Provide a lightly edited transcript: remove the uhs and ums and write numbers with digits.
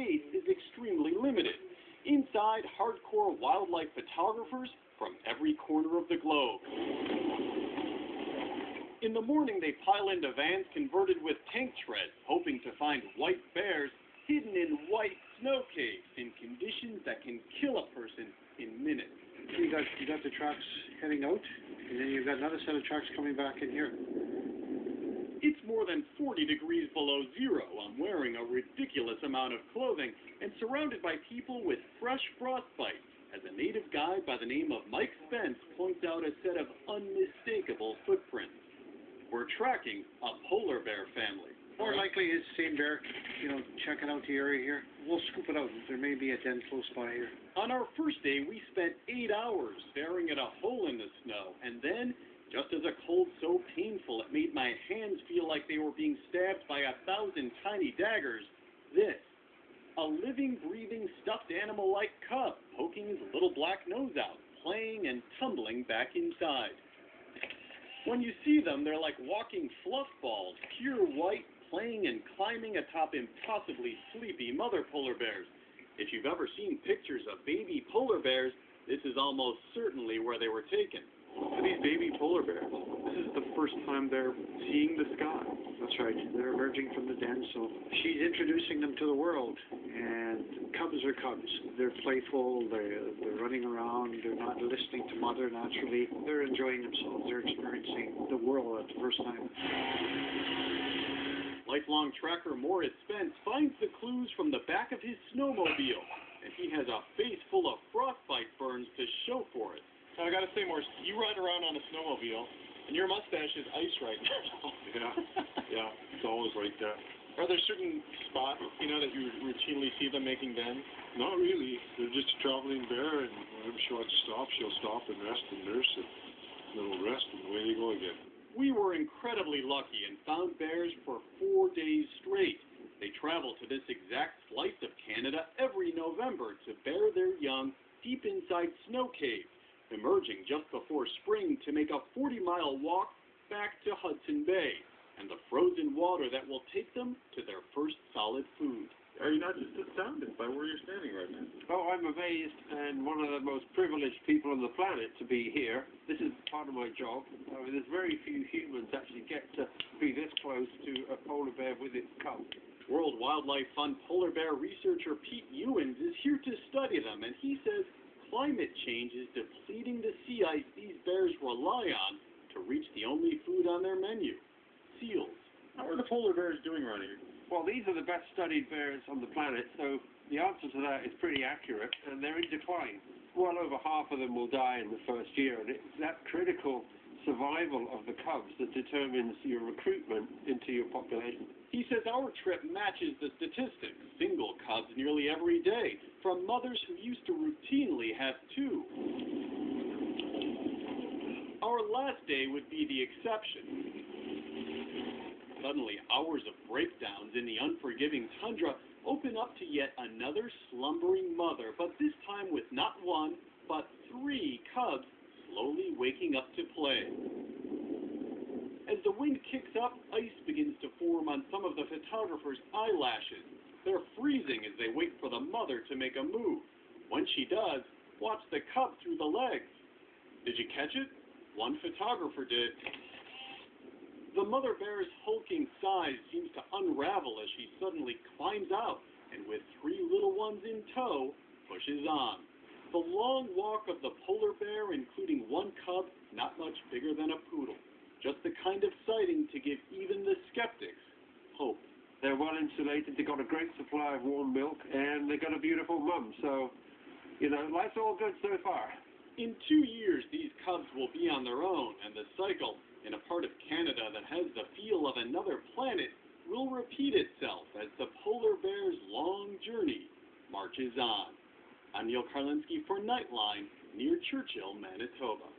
space is extremely limited. Inside, hardcore wildlife photographers from every corner of the globe. In the morning, they pile into vans converted with tank treads, hoping to find white bears hidden in white snow caves in conditions that can kill a person in minutes. You got the trucks heading out, and then you've got another set of trucks coming back in here. It's more than 40 degrees below zero. I'm wearing a ridiculous amount of clothing and surrounded by people with fresh frostbite, as a native guide by the name of Mike Spence points out a set of unmistakable footprints. We're tracking a polar bear family. More likely it's the same bear, checking out the area here. We'll scoop it out. There may be a den close by here. On our first day, we spent 8 hours staring at a hole in the snow, and then, just as a cold so painful it made my hands feel like they were being stabbed by 1,000 tiny daggers, this. A living, breathing, stuffed animal-like cub poking his little black nose out, playing and tumbling back inside. When you see them, they're like walking fluff balls, pure white, playing and climbing atop impossibly sleepy mother polar bears. If you've ever seen pictures of baby polar bears, this is almost certainly where they were taken. For these baby polar bears, this is the first time they're seeing the sky. That's right. They're emerging from the den, so she's introducing them to the world. And cubs are cubs. They're playful, they're running around, they're not listening to mother naturally. They're enjoying themselves. They're experiencing the world at the first time. Lifelong tracker Morris Spence finds the clues from the back of his snowmobile, and he has a face full of frostbite burns to show for it. Now, I gotta say, Morris, you ride around on a snowmobile, and your mustache is ice right now. Yeah, it's always like that. Are there certain spots, that you routinely see them making bends? Not really. They're just a traveling bear, and whenever she wants to stop, she'll stop and rest and nurse it. A little rest, and away they go again. We were incredibly lucky and found bears for 4 days straight. They travel to this exact slice of Canada every November to bear their young deep inside snow caves, emerging just before spring to make a 40-mile walk back to Hudson Bay and the frozen water that will take them to their first solid food. Are you not just astounded by where you're standing right now? Oh, I'm amazed and one of the most privileged people on the planet to be here. This is part of my job. There's very few humans actually get to be this close to a polar bear with its cub. World Wildlife Fund polar bear researcher Pete Ewens is here to study them, and he says climate change is depleting the sea ice these bears rely on to reach the only food on their menu, seals. How are the polar bears doing around here? Well, these are the best studied bears on the planet, so the answer to that is pretty accurate, and they're in decline. Well over half of them will die in the first year, and it's that critical survival of the cubs that determines your recruitment into your population. He says our trip matches the statistics. Single cubs nearly every day, from mothers who used to routinely have 2. Our last day would be the exception. Suddenly, hours of breakdowns in the unforgiving tundra open up to yet another slumbering mother, but this time with not 1, but 3 cubs slowly waking up to play. As the wind kicks up, ice begins to form on some of the photographers' eyelashes. They're freezing as they wait for the mother to make a move. When she does, watch the cub through the legs. Did you catch it? One photographer did. The mother bear's hulking size seems to unravel as she suddenly climbs out, and with 3 little ones in tow, pushes on. The long walk of the polar bear, including 1 cub, not much bigger than a poodle. Just the kind of sighting to give even the skeptics hope. They're well insulated, they've got a great supply of warm milk, and they've got a beautiful mum, so, life's all good so far. In 2 years, these cubs will be on their own, and the cycle, in a part of Canada that has the feel of another planet, will repeat itself as the polar bear's long journey marches on. I'm Neil Karlinski for Nightline, near Churchill, Manitoba.